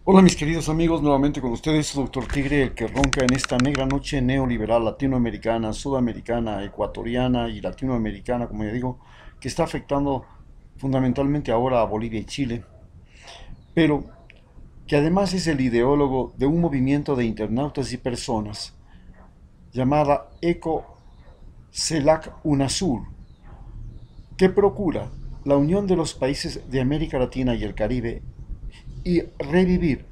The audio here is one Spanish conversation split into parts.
Hola mis queridos amigos, nuevamente con ustedes, su Doctor Tigre, el que ronca en esta negra noche neoliberal latinoamericana, sudamericana, ecuatoriana y latinoamericana, como ya digo, que está afectando fundamentalmente ahora a Bolivia y Chile, pero que además es el ideólogo de un movimiento de internautas y personas llamada Eco CELAC UNASUR, que procura la unión de los países de América Latina y el Caribe y revivir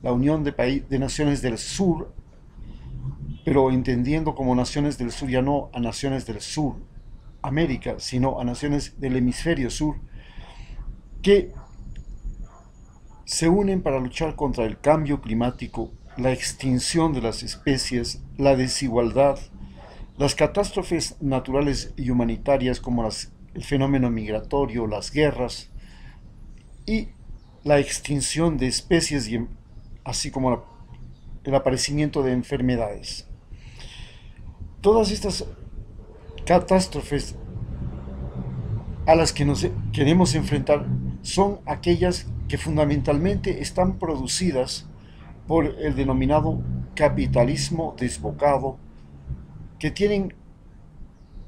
la unión de naciones del sur, pero entendiendo como naciones del sur ya no a naciones del sur América, sino a naciones del hemisferio sur, que se unen para luchar contra el cambio climático, la extinción de las especies, la desigualdad, las catástrofes naturales y humanitarias como el fenómeno migratorio, las guerras y la extinción de especies, así como el aparecimiento de enfermedades. Todas estas catástrofes a las que nos queremos enfrentar son aquellas que fundamentalmente están producidas por el denominado capitalismo desbocado, que tienen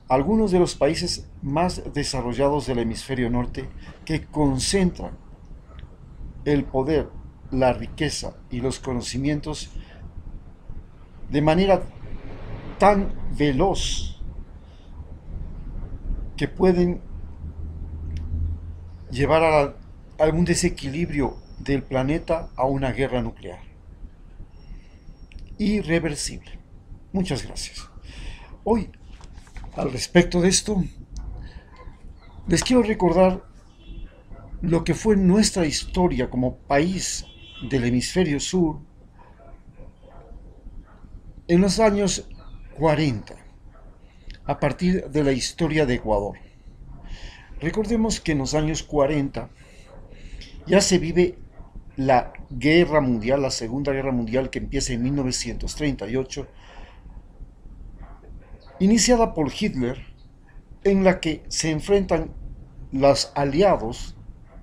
algunos de los países más desarrollados del hemisferio norte, que concentran el poder, la riqueza y los conocimientos de manera tan veloz que pueden llevar a algún desequilibrio del planeta a una guerra nuclear. Irreversible. Muchas gracias. Hoy, al respecto de esto, les quiero recordar lo que fue nuestra historia como país del hemisferio sur en los años 40, a partir de la historia de Ecuador. Recordemos que en los años 40 ya se vive la guerra mundial, la Segunda Guerra Mundial, que empieza en 1938, iniciada por Hitler, en la que se enfrentan los aliados,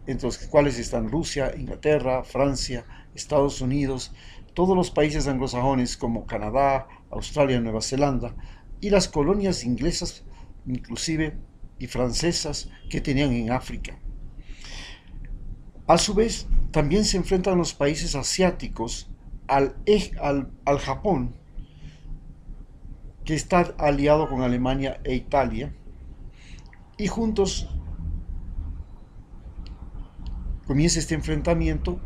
entre los cuales están Rusia, Inglaterra, Francia, Estados Unidos, todos los países anglosajones como Canadá, Australia, Nueva Zelanda, y las colonias inglesas, inclusive, y francesas que tenían en África. A su vez, también se enfrentan los países asiáticos al Japón, que está aliado con Alemania e Italia, y juntos comienza este enfrentamiento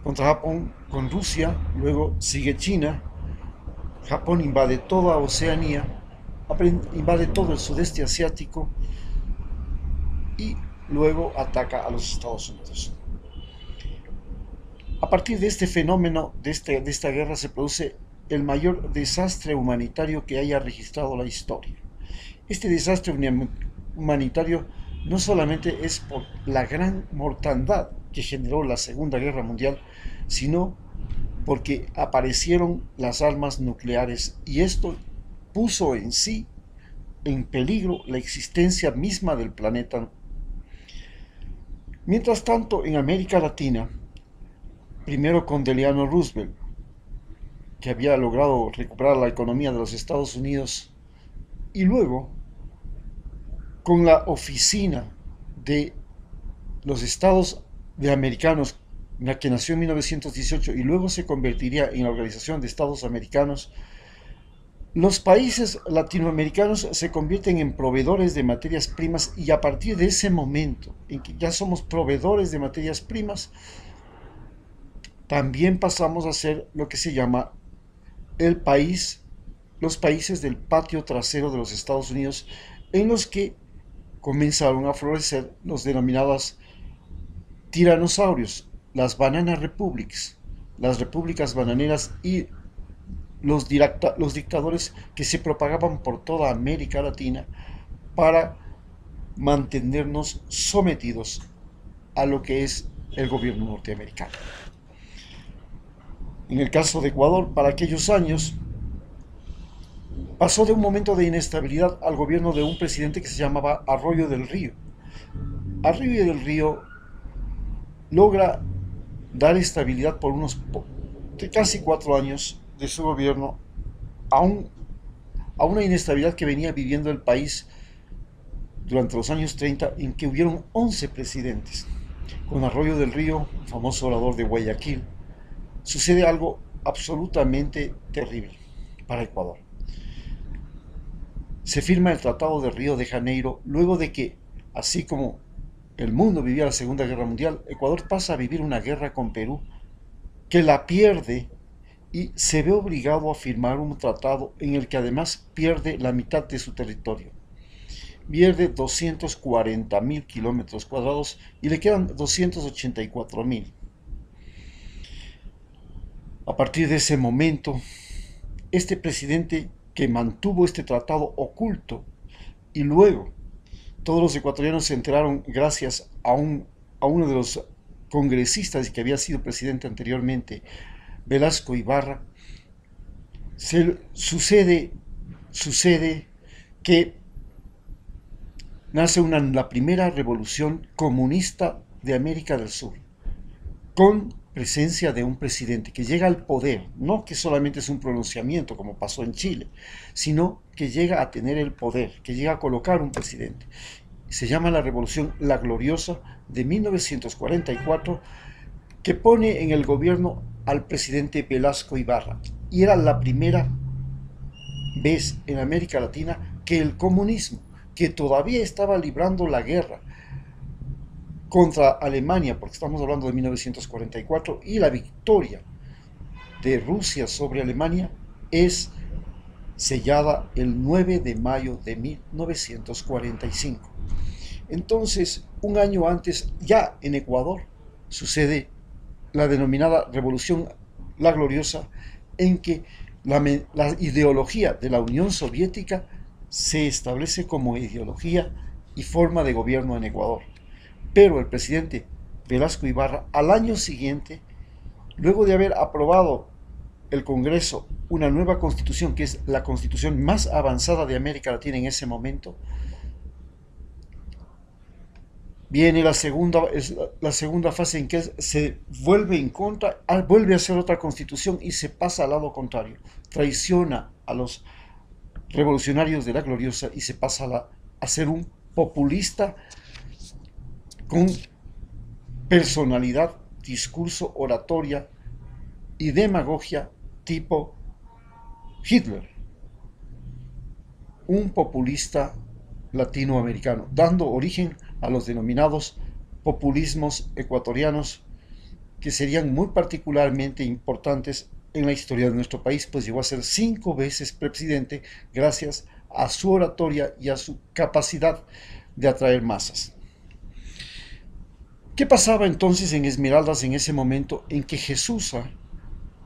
contra Japón, con Rusia, luego sigue China, Japón invade toda Oceanía, invade todo el sudeste asiático y luego ataca a los Estados Unidos. A partir de este fenómeno, de esta guerra, se produce el mayor desastre humanitario que haya registrado la historia. Este desastre humanitario no solamente es por la gran mortandad que generó la Segunda Guerra Mundial, sino porque aparecieron las armas nucleares y esto puso en sí en peligro la existencia misma del planeta. Mientras tanto, en América Latina, primero con Delano Roosevelt, que había logrado recuperar la economía de los Estados Unidos, y luego con la oficina de los Estados de Americanos, la que nació en 1918 y luego se convertiría en la Organización de Estados Americanos, los países latinoamericanos se convierten en proveedores de materias primas y a partir de ese momento en que ya somos proveedores de materias primas, también pasamos a ser lo que se llama los países del patio trasero de los Estados Unidos, en los que comenzaron a florecer los denominados tiranosaurios, las Banana Republics, las repúblicas bananeras y los dictadores que se propagaban por toda América Latina para mantenernos sometidos a lo que es el gobierno norteamericano. En el caso de Ecuador, para aquellos años, pasó de un momento de inestabilidad al gobierno de un presidente que se llamaba Arroyo del Río. Arroyo del Río logra dar estabilidad por casi 4 años de su gobierno a, a una inestabilidad que venía viviendo el país durante los años 30, en que hubieron 11 presidentes. Con Arroyo del Río, famoso orador de Guayaquil, sucede algo absolutamente terrible para Ecuador. Se firma el Tratado de Río de Janeiro luego de que, así como el mundo vivía la Segunda Guerra Mundial, Ecuador pasa a vivir una guerra con Perú, que la pierde y se ve obligado a firmar un tratado en el que además pierde la mitad de su territorio. Pierde 240.000 kilómetros cuadrados y le quedan 284.000. A partir de ese momento, este presidente que mantuvo este tratado oculto, y luego todos los ecuatorianos se enteraron gracias a uno de los congresistas que había sido presidente anteriormente, Velasco Ibarra, sucede que nace la primera revolución comunista de América del Sur, con presencia de un presidente que llega al poder, no que solamente es un pronunciamiento como pasó en Chile, sino que llega a tener el poder, que llega a colocar un presidente. Se llama la Revolución La Gloriosa de 1944, que pone en el gobierno al presidente Velasco Ibarra, y era la primera vez en América Latina que el comunismo, que todavía estaba librando la guerra contra Alemania, porque estamos hablando de 1944, y la victoria de Rusia sobre Alemania es sellada el 9 de mayo de 1945. Entonces, un año antes, ya en Ecuador, sucede la denominada Revolución La Gloriosa, en que la ideología de la Unión Soviética se establece como ideología y forma de gobierno en Ecuador. Pero el presidente Velasco Ibarra, al año siguiente, luego de haber aprobado el Congreso una nueva constitución, que es la constitución más avanzada de América Latina en ese momento, viene la segunda fase en que se vuelve en contra, vuelve a hacer otra constitución y se pasa al lado contrario. Traiciona a los revolucionarios de la Gloriosa y se pasa a ser un populista con personalidad, discurso, oratoria y demagogia tipo Hitler. Un populista latinoamericano, dando origen a los denominados populismos ecuatorianos, que serían muy particularmente importantes en la historia de nuestro país, pues llegó a ser 5 veces presidente gracias a su oratoria y a su capacidad de atraer masas. ¿Qué pasaba entonces en Esmeraldas en ese momento en que Jesusa,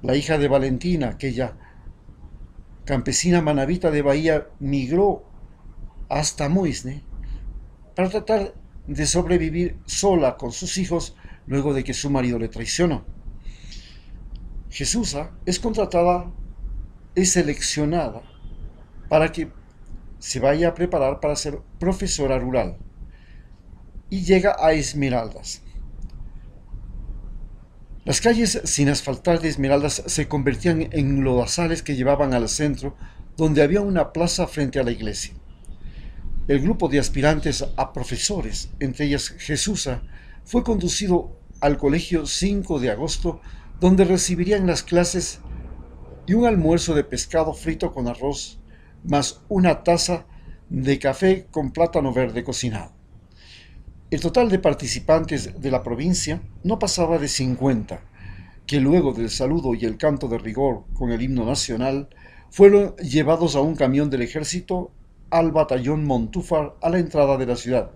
la hija de Valentina, aquella campesina manabita de Bahía, migró hasta Muisne para tratar de sobrevivir sola con sus hijos luego de que su marido le traicionó? Jesusa es contratada, es seleccionada para que se vaya a preparar para ser profesora rural y llega a Esmeraldas. Las calles sin asfaltar de Esmeraldas se convertían en lodazales que llevaban al centro, donde había una plaza frente a la iglesia. El grupo de aspirantes a profesores, entre ellas Jesusa, fue conducido al colegio 5 de agosto, donde recibirían las clases y un almuerzo de pescado frito con arroz, más una taza de café con plátano verde cocinado. El total de participantes de la provincia no pasaba de 50, que luego del saludo y el canto de rigor con el himno nacional, fueron llevados a un camión del ejército al batallón Montúfar a la entrada de la ciudad.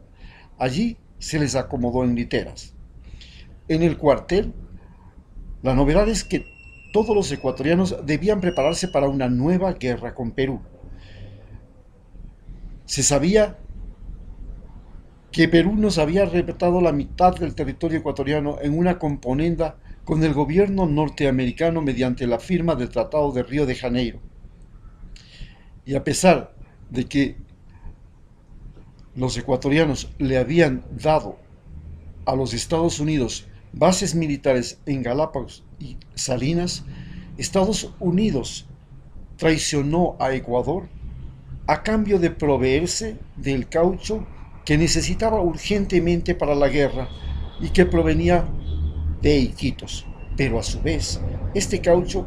Allí se les acomodó en literas. En el cuartel, la novedad es que todos los ecuatorianos debían prepararse para una nueva guerra con Perú. Se sabía que Perú nos había arrebatado la mitad del territorio ecuatoriano en una componenda con el gobierno norteamericano mediante la firma del Tratado de Río de Janeiro. Y a pesar de que los ecuatorianos le habían dado a los Estados Unidos bases militares en Galápagos y Salinas, Estados Unidos traicionó a Ecuador a cambio de proveerse del caucho que necesitaba urgentemente para la guerra y que provenía de Iquitos. Pero a su vez, este caucho,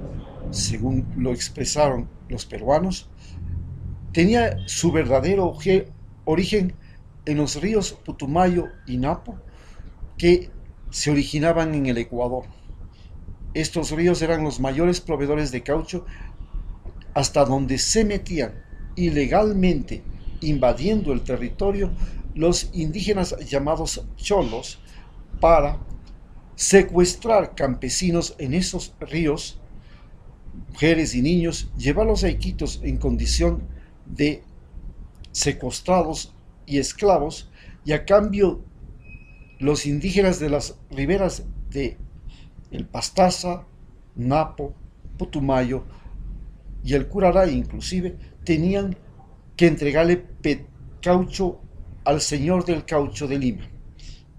según lo expresaron los peruanos, tenía su verdadero origen en los ríos Putumayo y Napo, que se originaban en el Ecuador. Estos ríos eran los mayores proveedores de caucho, hasta donde se metían ilegalmente, invadiendo el territorio, los indígenas llamados cholos, para secuestrar campesinos en esos ríos, mujeres y niños, llevarlos a Iquitos en condición de secuestrados y esclavos, y a cambio los indígenas de las riberas de el Pastaza, Napo, Putumayo y el Curará inclusive tenían que entregarle caucho al señor del caucho de Lima.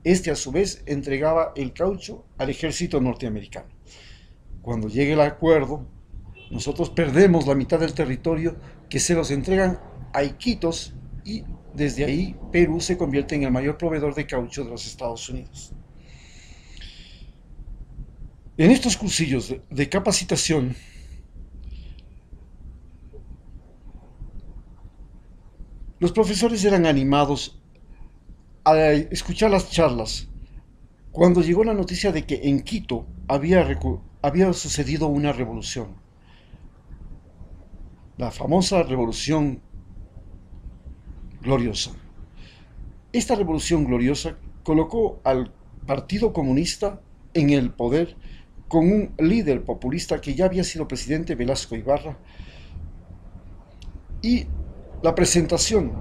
Este a su vez entregaba el caucho al ejército norteamericano. Cuando llegue el acuerdo, nosotros perdemos la mitad del territorio que se los entregan a Iquitos, y desde ahí Perú se convierte en el mayor proveedor de caucho de los Estados Unidos. En estos cursillos de capacitación, los profesores eran animados a escuchar las charlas. Cuando llegó la noticia de que en Quito había sucedido una revolución, la famosa revolución gloriosa. Esta revolución gloriosa colocó al Partido Comunista en el poder con un líder populista que ya había sido presidente, Velasco Ibarra, y la presentación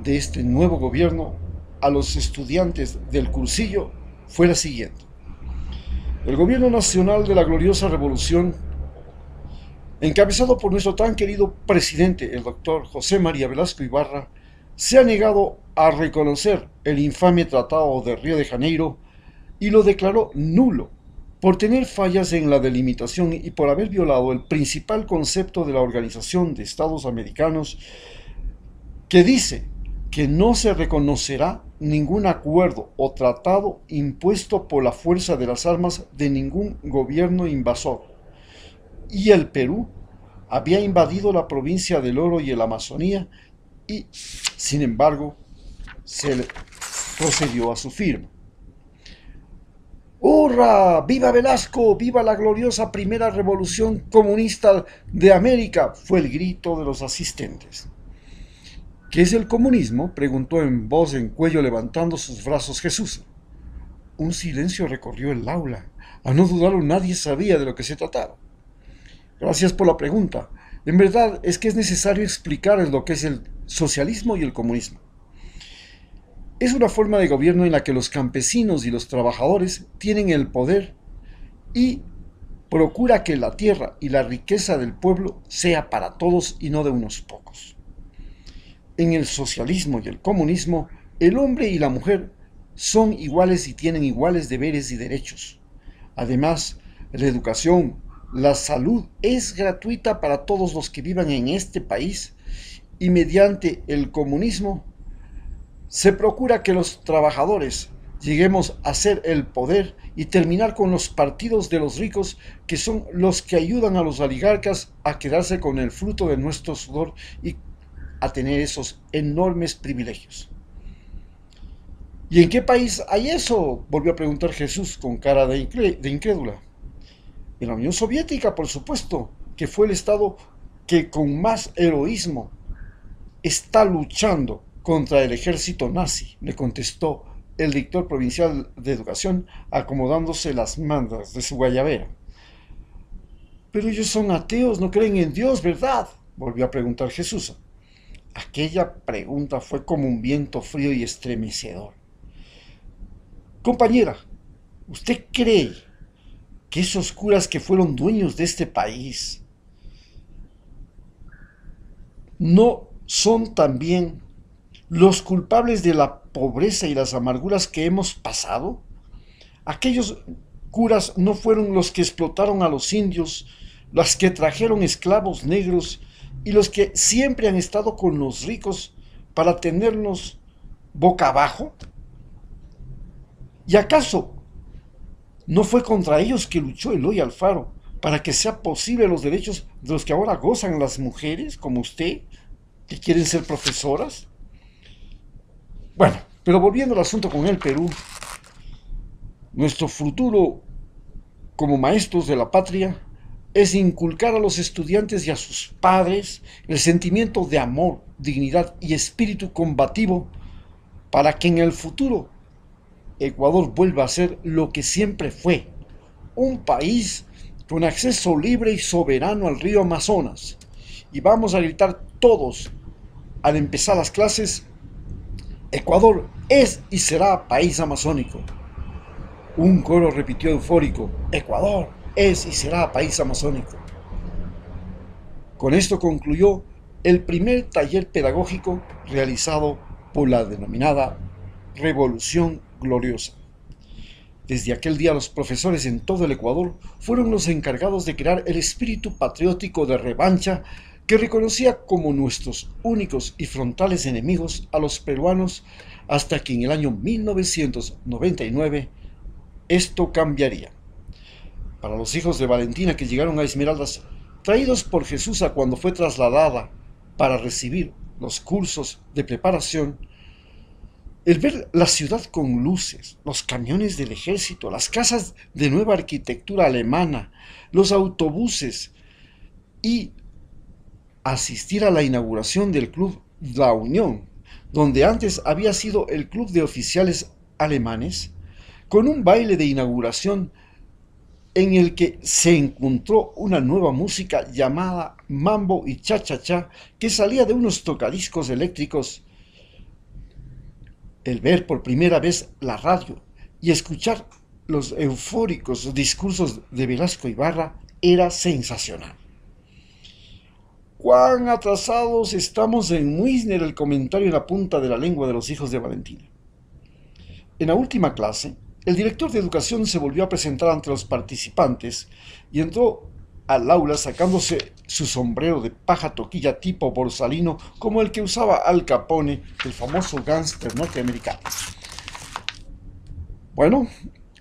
de este nuevo gobierno a los estudiantes del cursillo fue la siguiente. El gobierno nacional de la gloriosa revolución, encabezado por nuestro tan querido presidente, el doctor José María Velasco Ibarra, se ha negado a reconocer el infame Tratado de Río de Janeiro y lo declaró nulo por tener fallas en la delimitación y por haber violado el principal concepto de la Organización de Estados Americanos, que dice que no se reconocerá ningún acuerdo o tratado impuesto por la fuerza de las armas de ningún gobierno invasor. Y el Perú había invadido la provincia del Oro y la Amazonía, y, sin embargo, se procedió a su firma. ¡Hurra! ¡Viva Velasco! ¡Viva la gloriosa primera revolución comunista de América! Fue el grito de los asistentes. ¿Qué es el comunismo?, preguntó en voz en cuello, levantando sus brazos Jesús. Un silencio recorrió el aula. A no dudarlo, nadie sabía de lo que se trataba. Gracias por la pregunta. En verdad es que es necesario explicar lo que es el socialismo y el comunismo. Es una forma de gobierno en la que los campesinos y los trabajadores tienen el poder y procura que la tierra y la riqueza del pueblo sea para todos y no de unos pocos. En el socialismo y el comunismo, el hombre y la mujer son iguales y tienen iguales deberes y derechos. Además, la educación, la salud es gratuita para todos los que vivan en este país, y mediante el comunismo se procura que los trabajadores lleguemos a ser el poder y terminar con los partidos de los ricos, que son los que ayudan a los oligarcas a quedarse con el fruto de nuestro sudor y a tener esos enormes privilegios. ¿Y en qué país hay eso?, volvió a preguntar Jesús con cara de incrédula. En la Unión Soviética, por supuesto, que fue el Estado que con más heroísmo está luchando contra el ejército nazi, le contestó el director provincial de educación, acomodándose las mangas de su guayabera. Pero ellos son ateos, no creen en Dios, ¿verdad?, volvió a preguntar Jesús. Aquella pregunta fue como un viento frío y estremecedor. Compañera, ¿usted cree que esos curas que fueron dueños de este país no son también los culpables de la pobreza y las amarguras que hemos pasado? Aquellos curas no fueron los que explotaron a los indios, los que trajeron esclavos negros y los que siempre han estado con los ricos para tenernos boca abajo? ¿Y acaso no fue contra ellos que luchó Eloy Alfaro para que sea posible los derechos de los que ahora gozan las mujeres como usted, que quieren ser profesoras? Bueno, pero volviendo al asunto con el Perú, nuestro futuro como maestros de la patria es inculcar a los estudiantes y a sus padres el sentimiento de amor, dignidad y espíritu combativo para que en el futuro Ecuador vuelva a ser lo que siempre fue, un país con acceso libre y soberano al río Amazonas. Y vamos a gritar todos al empezar las clases: Ecuador es y será país amazónico. Un coro repitió eufórico: Ecuador es y será país amazónico. Con esto concluyó el primer taller pedagógico realizado por la denominada Revolución Gloriosa. Desde aquel día los profesores en todo el Ecuador fueron los encargados de crear el espíritu patriótico de revancha que reconocía como nuestros únicos y frontales enemigos a los peruanos, hasta que en el año 1999 esto cambiaría. Para los hijos de Valentina que llegaron a Esmeraldas, traídos por Jesús cuando fue trasladada para recibir los cursos de preparación, el ver la ciudad con luces, los camiones del ejército, las casas de nueva arquitectura alemana, los autobuses y asistir a la inauguración del Club La Unión, donde antes había sido el Club de Oficiales Alemanes, con un baile de inauguración en el que se encontró una nueva música llamada mambo y cha-cha-cha que salía de unos tocadiscos eléctricos. El ver por primera vez la radio y escuchar los eufóricos discursos de Velasco Ibarra era sensacional. ¡Cuán atrasados estamos en Muisner! El comentario en la punta de la lengua de los hijos de Valentina. En la última clase, el director de educación se volvió a presentar ante los participantes y entró al aula sacándose su sombrero de paja toquilla tipo borsalino como el que usaba Al Capone, el famoso gángster norteamericano. Bueno,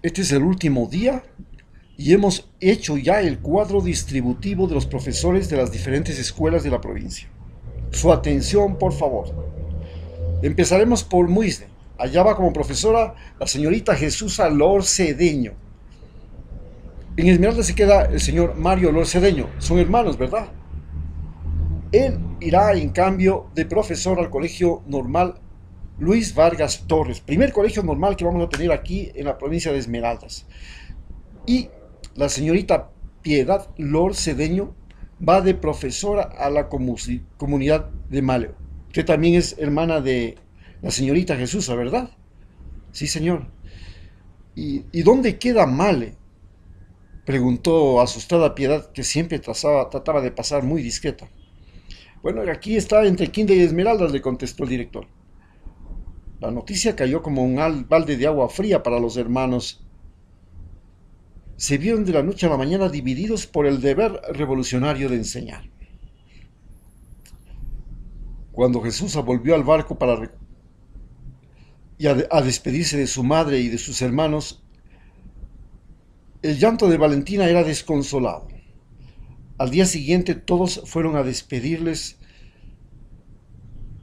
este es el último día y hemos hecho ya el cuadro distributivo de los profesores de las diferentes escuelas de la provincia. Su atención, por favor. Empezaremos por Muisne. Allá va como profesora la señorita Jesusa Lor Cedeño. En Esmeralda se queda el señor Mario Lor Cedeño. Son hermanos, ¿verdad? Él irá en cambio de profesor al Colegio Normal Luis Vargas Torres, primer colegio normal que vamos a tener aquí en la provincia de Esmeraldas. Y la señorita Piedad Lor Cedeño va de profesora a la comunidad de Maleo. Usted también es hermana de la señorita Jesusa, ¿verdad? Sí, señor. ¿Y dónde queda Male?, preguntó asustada Piedad, que siempre trataba de pasar muy discreta. Bueno, aquí está entre Quinde y Esmeraldas, le contestó el director. La noticia cayó como un balde de agua fría para los hermanos. Se vieron de la noche a la mañana divididos por el deber revolucionario de enseñar. Cuando Jesús volvió al barco a despedirse de su madre y de sus hermanos, el llanto de Valentina era desconsolado. Al día siguiente todos fueron a despedirles.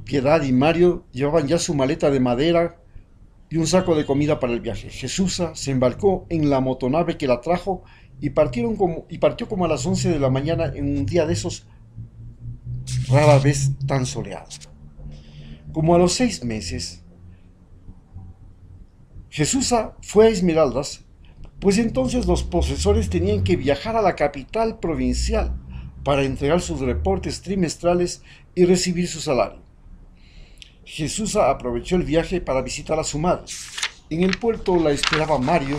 Piedad y Mario llevaban ya su maleta de madera y un saco de comida para el viaje. Jesusa se embarcó en la motonave que la trajo y partió como a las 11 de la mañana en un día de esos rara vez tan soleado. Como a los 6 meses, Jesusa fue a Esmeraldas, pues entonces los profesores tenían que viajar a la capital provincial para entregar sus reportes trimestrales y recibir su salario. Jesusa aprovechó el viaje para visitar a su madre. En el puerto la esperaba Mario